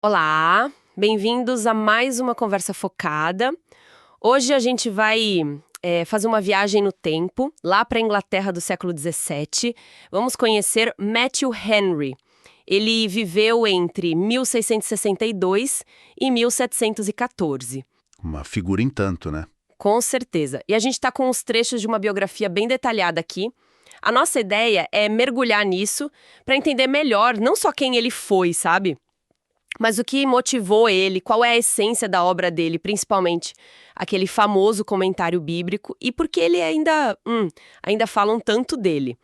Olá, bem-vindos a mais uma conversa focada. Hoje a gente vai fazer uma viagem no tempo, lá para a Inglaterra do século XVII. Vamos conhecer Matthew Henry. Ele viveu entre 1662 e 1714. Uma figura em tanto, né? Com certeza. E a gente está com uns trechos de uma biografia bem detalhada aqui. A nossa ideia é mergulhar nisso para entender melhor não só quem ele foi, sabe? Mas o que motivou ele, qual é a essência da obra dele, principalmente aquele famoso comentário bíblico, e por que ele ainda falam tanto dele.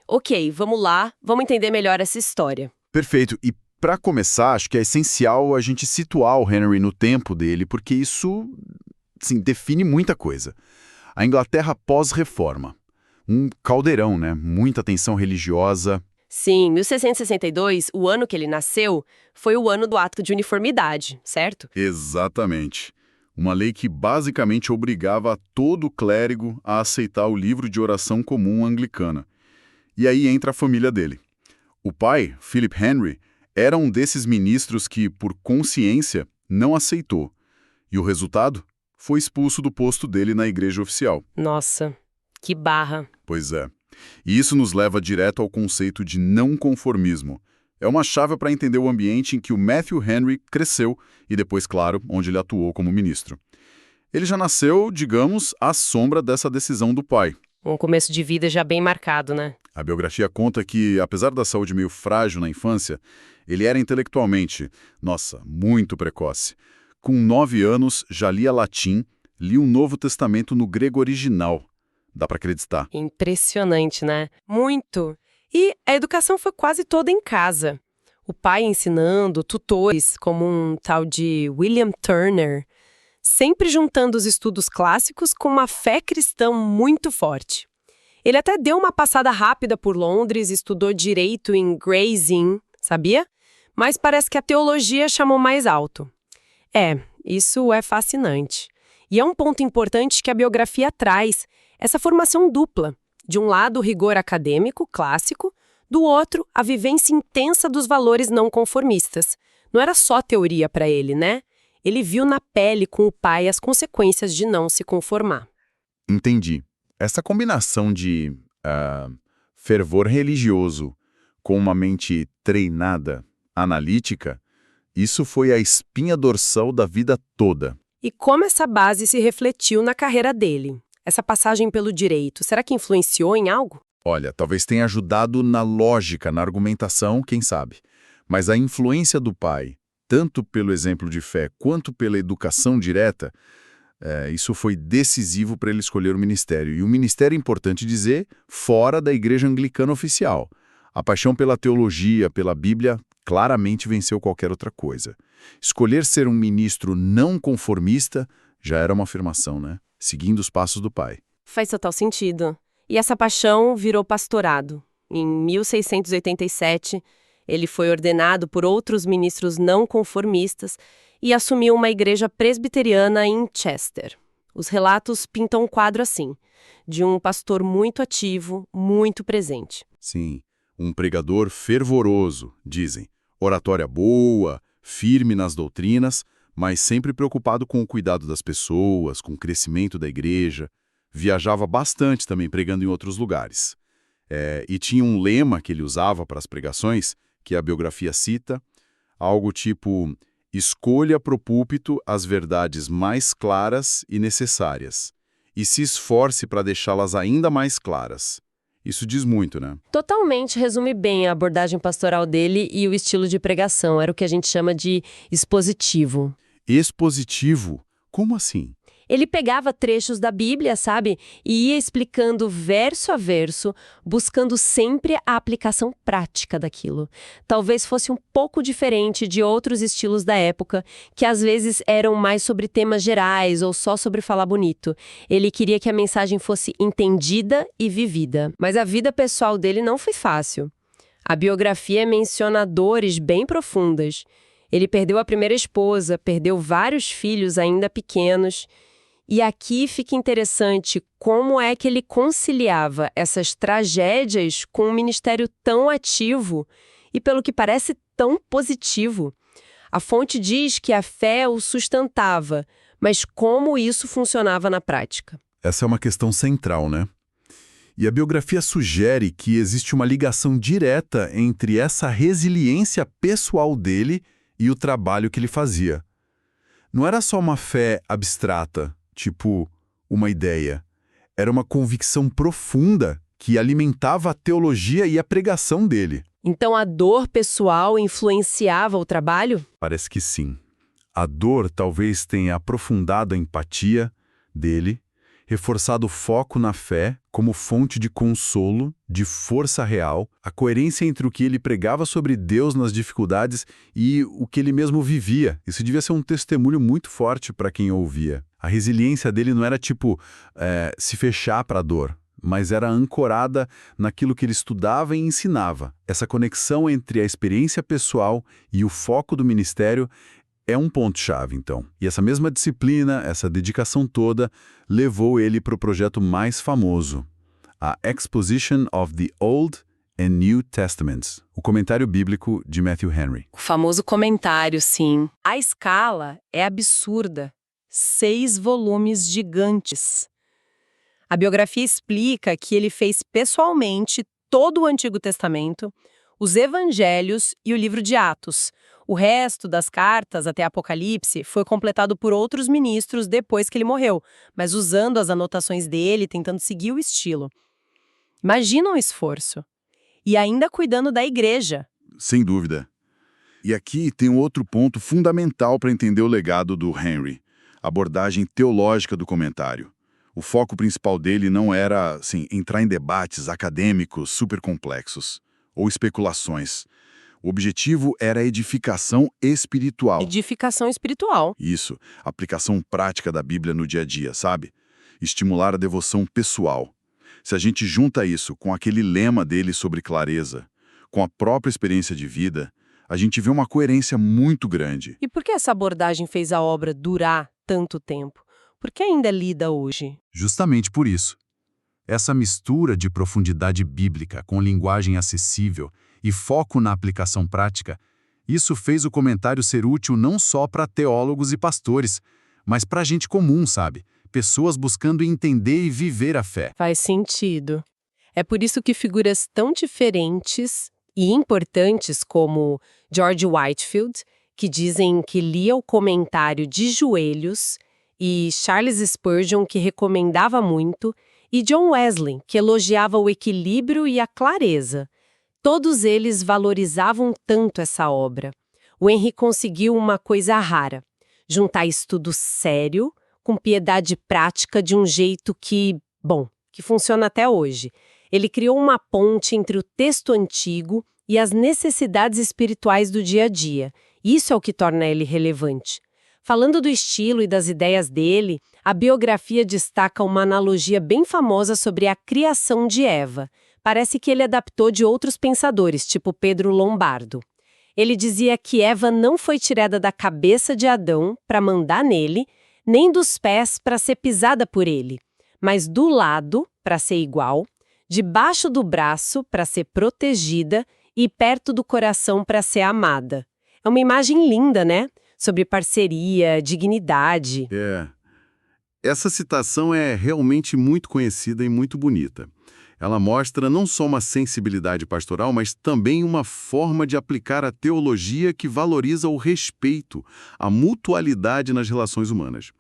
Ok, vamos lá, vamos entender melhor essa história. Perfeito. E para começar, acho que é essencial a gente situar o Henry no tempo dele, porque isso, sim, define muita coisa. A Inglaterra pós-reforma. Um caldeirão, né? Muita tensão religiosa. Sim, 1662, o ano que ele nasceu, foi o ano do Ato de Uniformidade, certo? Exatamente. Uma lei que basicamente obrigava todo clérigo a aceitar o livro de oração comum anglicana. E aí entra a família dele. O pai, Philip Henry, era um desses ministros que, por consciência, não aceitou. E o resultado? Foi expulso do posto dele na igreja oficial. Nossa, que barra. Pois é. E isso nos leva direto ao conceito de não conformismo. É uma chave para entender o ambiente em que o Matthew Henry cresceu e depois, claro, onde ele atuou como ministro. Ele já nasceu, digamos, à sombra dessa decisão do pai. Um começo de vida já bem marcado, né? A biografia conta que, apesar da saúde meio frágil na infância, ele era intelectualmente, muito precoce. Com 9 anos, já lia latim, lia o Novo Testamento no grego original. Dá para acreditar. Impressionante, né? Muito. E a educação foi quase toda em casa. O pai ensinando, tutores, como um tal de William Turner, sempre juntando os estudos clássicos com uma fé cristã muito forte. Ele até deu uma passada rápida por Londres, estudou direito em Gray's Inn, sabia? Mas parece que a teologia chamou mais alto. Isso é fascinante. E é um ponto importante que a biografia traz, essa formação dupla. De um lado, o rigor acadêmico, clássico, do outro, a vivência intensa dos valores não conformistas. Não era só teoria para ele, né? Ele viu na pele com o pai as consequências de não se conformar. Entendi. Essa combinação de fervor religioso com uma mente treinada, analítica, isso foi a espinha dorsal da vida toda. E como essa base se refletiu na carreira dele? Essa passagem pelo direito, será que influenciou em algo? Olha, talvez tenha ajudado na lógica, na argumentação, quem sabe. Mas a influência do pai, tanto pelo exemplo de fé quanto pela educação direta, isso foi decisivo para ele escolher o ministério. E o ministério, é importante dizer, fora da igreja anglicana oficial. A paixão pela teologia, pela Bíblia, claramente venceu qualquer outra coisa. Escolher ser um ministro não conformista já era uma afirmação, né? Seguindo os passos do pai. Faz total sentido. E essa paixão virou pastorado. Em 1687, ele foi ordenado por outros ministros não conformistas e assumiu uma igreja presbiteriana em Chester. Os relatos pintam um quadro assim, de um pastor muito ativo, muito presente. Sim, um pregador fervoroso, dizem. Oratória boa, firme nas doutrinas, mas sempre preocupado com o cuidado das pessoas, com o crescimento da igreja. Viajava bastante também, pregando em outros lugares. E tinha um lema que ele usava para as pregações, que a biografia cita, algo tipo: escolha para o púlpito as verdades mais claras e necessárias, e se esforce para deixá-las ainda mais claras. Isso diz muito, né? Totalmente resume bem a abordagem pastoral dele e o estilo de pregação. Era o que a gente chama de expositivo. Expositivo? Como assim? Ele pegava trechos da Bíblia, sabe? E ia explicando verso a verso, buscando sempre a aplicação prática daquilo. Talvez fosse um pouco diferente de outros estilos da época, que às vezes eram mais sobre temas gerais ou só sobre falar bonito. Ele queria que a mensagem fosse entendida e vivida. Mas a vida pessoal dele não foi fácil. A biografia menciona dores bem profundas. Ele perdeu a primeira esposa, perdeu vários filhos ainda pequenos. E aqui fica interessante como é que ele conciliava essas tragédias com um ministério tão ativo e, pelo que parece, tão positivo. A fonte diz que a fé o sustentava, mas como isso funcionava na prática? Essa é uma questão central, né? E a biografia sugere que existe uma ligação direta entre essa resiliência pessoal dele e o trabalho que ele fazia. Não era só uma fé abstrata, tipo uma ideia. Era uma convicção profunda que alimentava a teologia e a pregação dele. Então a dor pessoal influenciava o trabalho? Parece que sim. A dor talvez tenha aprofundado a empatia dele, reforçado o foco na fé como fonte de consolo, de força real, a coerência entre o que ele pregava sobre Deus nas dificuldades e o que ele mesmo vivia. Isso devia ser um testemunho muito forte para quem ouvia. A resiliência dele não era se fechar para a dor, mas era ancorada naquilo que ele estudava e ensinava. Essa conexão entre a experiência pessoal e o foco do ministério é um ponto-chave, então. E essa mesma disciplina, essa dedicação toda, levou ele para o projeto mais famoso, a Exposition of the Old and New Testaments, o comentário bíblico de Matthew Henry. O famoso comentário, sim. A escala é absurda. 6 volumes gigantes. A biografia explica que ele fez pessoalmente todo o Antigo Testamento, os Evangelhos e o livro de Atos. O resto das cartas até Apocalipse foi completado por outros ministros depois que ele morreu, mas usando as anotações dele, tentando seguir o estilo. Imagina o esforço. E ainda cuidando da igreja. Sem dúvida. E aqui tem um outro ponto fundamental para entender o legado do Henry, a abordagem teológica do comentário. O foco principal dele não era, entrar em debates acadêmicos super complexos ou especulações. O objetivo era a edificação espiritual. Edificação espiritual. Isso, aplicação prática da Bíblia no dia a dia, sabe? Estimular a devoção pessoal. Se a gente junta isso com aquele lema dele sobre clareza, com a própria experiência de vida, a gente vê uma coerência muito grande. E por que essa abordagem fez a obra durar tanto tempo? Por que ainda é lida hoje? Justamente por isso. Essa mistura de profundidade bíblica com linguagem acessível e foco na aplicação prática, isso fez o comentário ser útil não só para teólogos e pastores, mas para gente comum, sabe? Pessoas buscando entender e viver a fé. Faz sentido. É por isso que figuras tão diferentes e importantes como George Whitefield, que dizem que lia o comentário de joelhos, e Charles Spurgeon, que recomendava muito, e John Wesley, que elogiava o equilíbrio e a clareza. Todos eles valorizavam tanto essa obra. O Henry conseguiu uma coisa rara: juntar estudo sério com piedade prática de um jeito que funciona até hoje. Ele criou uma ponte entre o texto antigo e as necessidades espirituais do dia a dia. Isso é o que torna ele relevante. Falando do estilo e das ideias dele, a biografia destaca uma analogia bem famosa sobre a criação de Eva. Parece que ele adaptou de outros pensadores, tipo Pedro Lombardo. Ele dizia que Eva não foi tirada da cabeça de Adão para mandar nele, nem dos pés para ser pisada por ele, mas do lado para ser igual, debaixo do braço para ser protegida e perto do coração para ser amada. É uma imagem linda, né? Sobre parceria, dignidade. Essa citação é realmente muito conhecida e muito bonita. Ela mostra não só uma sensibilidade pastoral, mas também uma forma de aplicar a teologia que valoriza o respeito, a mutualidade nas relações humanas.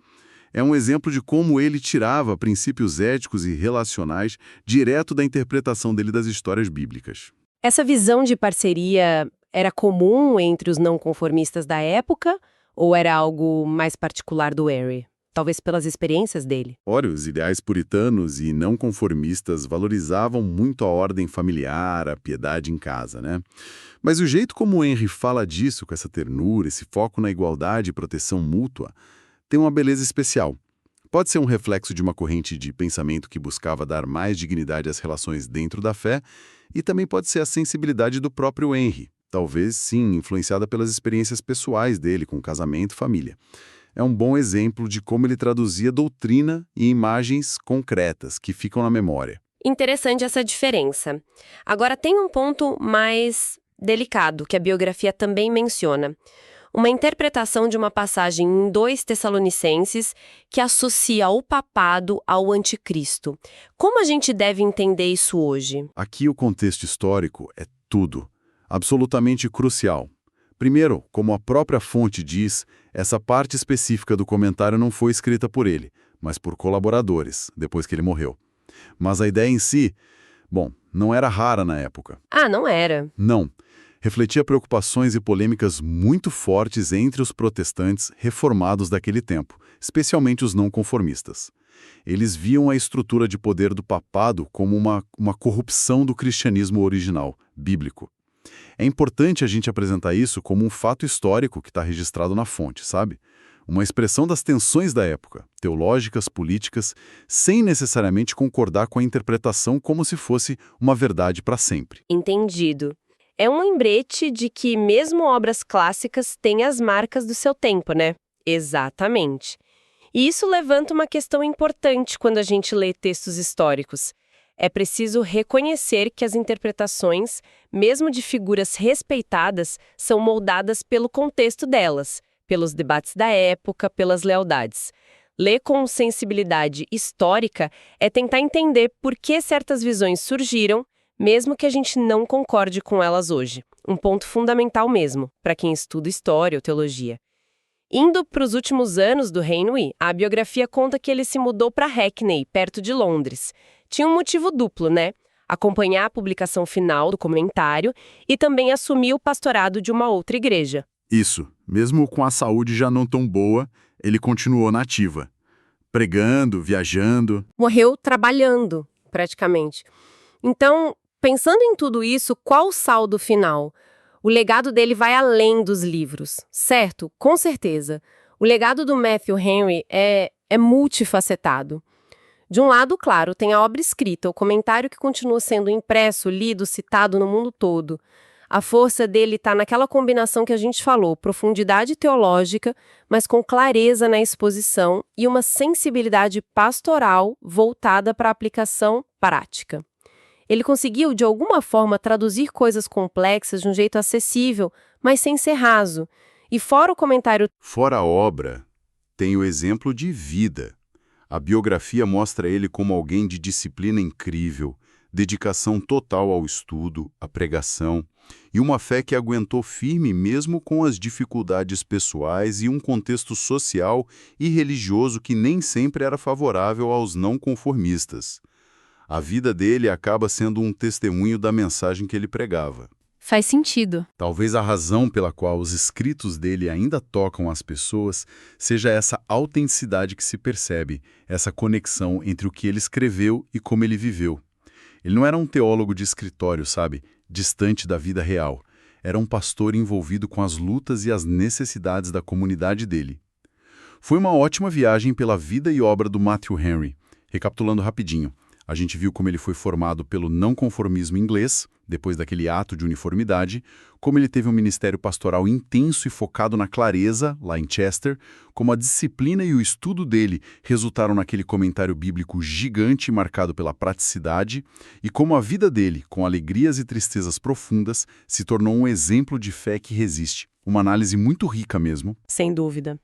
É um exemplo de como ele tirava princípios éticos e relacionais direto da interpretação dele das histórias bíblicas. Essa visão de parceria era comum entre os não conformistas da época ou era algo mais particular do Henry? Talvez pelas experiências dele. Ora, os ideais puritanos e não conformistas valorizavam muito a ordem familiar, a piedade em casa, né? Mas o jeito como o Henry fala disso, com essa ternura, esse foco na igualdade e proteção mútua, tem uma beleza especial. Pode ser um reflexo de uma corrente de pensamento que buscava dar mais dignidade às relações dentro da fé, e também pode ser a sensibilidade do próprio Henry, talvez, sim, influenciada pelas experiências pessoais dele com casamento e família. É um bom exemplo de como ele traduzia doutrina em imagens concretas que ficam na memória. Interessante essa diferença. Agora tem um ponto mais delicado que a biografia também menciona. uma interpretação de uma passagem em 2 Tessalonicenses que associa o papado ao anticristo. Como a gente deve entender isso hoje? Aqui o contexto histórico é tudo, absolutamente crucial. Primeiro, como a própria fonte diz, essa parte específica do comentário não foi escrita por ele, mas por colaboradores, depois que ele morreu. Mas a ideia em si, bom, não era rara na época. Ah, não era. Não. Refletia preocupações e polêmicas muito fortes entre os protestantes reformados daquele tempo, especialmente os não conformistas. Eles viam a estrutura de poder do papado como uma corrupção do cristianismo original, bíblico. É importante a gente apresentar isso como um fato histórico que está registrado na fonte, sabe? Uma expressão das tensões da época, teológicas, políticas, sem necessariamente concordar com a interpretação como se fosse uma verdade para sempre. Entendido. É um lembrete de que mesmo obras clássicas têm as marcas do seu tempo, né? Exatamente. E isso levanta uma questão importante quando a gente lê textos históricos. É preciso reconhecer que as interpretações, mesmo de figuras respeitadas, são moldadas pelo contexto delas, pelos debates da época, pelas lealdades. Ler com sensibilidade histórica é tentar entender por que certas visões surgiram, mesmo que a gente não concorde com elas hoje. Um ponto fundamental mesmo, para quem estuda história ou teologia. Indo para os últimos anos do Henry, a biografia conta que ele se mudou para Hackney, perto de Londres. Tinha um motivo duplo, né? Acompanhar a publicação final do comentário e também assumir o pastorado de uma outra igreja. Isso, mesmo com a saúde já não tão boa, ele continuou na ativa. Pregando, viajando. Morreu trabalhando, praticamente. Então, pensando em tudo isso, qual o saldo final? O legado dele vai além dos livros, certo? Com certeza. O legado do Matthew Henry é multifacetado. De um lado, claro, tem a obra escrita, o comentário que continua sendo impresso, lido, citado no mundo todo. A força dele está naquela combinação que a gente falou, profundidade teológica, mas com clareza na exposição e uma sensibilidade pastoral voltada para a aplicação prática. Ele conseguiu, de alguma forma, traduzir coisas complexas de um jeito acessível, mas sem ser raso. E fora o comentário... Fora a obra, tem o exemplo de vida. A biografia mostra ele como alguém de disciplina incrível, dedicação total ao estudo, à pregação, e uma fé que aguentou firme mesmo com as dificuldades pessoais e um contexto social e religioso que nem sempre era favorável aos não conformistas. A vida dele acaba sendo um testemunho da mensagem que ele pregava. Faz sentido. Talvez a razão pela qual os escritos dele ainda tocam as pessoas seja essa autenticidade que se percebe, essa conexão entre o que ele escreveu e como ele viveu. Ele não era um teólogo de escritório, sabe? Distante da vida real. Era um pastor envolvido com as lutas e as necessidades da comunidade dele. Foi uma ótima viagem pela vida e obra do Matthew Henry. Recapitulando rapidinho. A gente viu como ele foi formado pelo não conformismo inglês, depois daquele ato de uniformidade, como ele teve um ministério pastoral intenso e focado na clareza, lá em Chester, como a disciplina e o estudo dele resultaram naquele comentário bíblico gigante marcado pela praticidade, e como a vida dele, com alegrias e tristezas profundas, se tornou um exemplo de fé que resiste. Uma análise muito rica mesmo. Sem dúvida.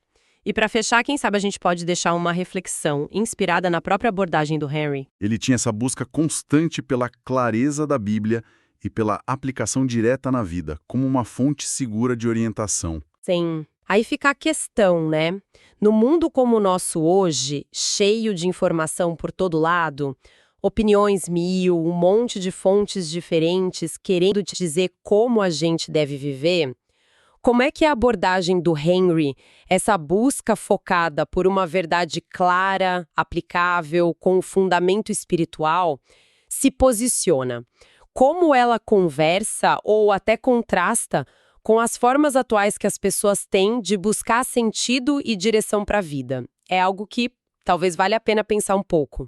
E para fechar, quem sabe a gente pode deixar uma reflexão inspirada na própria abordagem do Henry. Ele tinha essa busca constante pela clareza da Bíblia e pela aplicação direta na vida, como uma fonte segura de orientação. Sim. Aí fica a questão, né? No mundo como o nosso hoje, cheio de informação por todo lado, opiniões mil, um monte de fontes diferentes querendo te dizer como a gente deve viver, como é que a abordagem do Henry, essa busca focada por uma verdade clara, aplicável, com fundamento espiritual, se posiciona? Como ela conversa ou até contrasta com as formas atuais que as pessoas têm de buscar sentido e direção para a vida? É algo que talvez valha a pena pensar um pouco.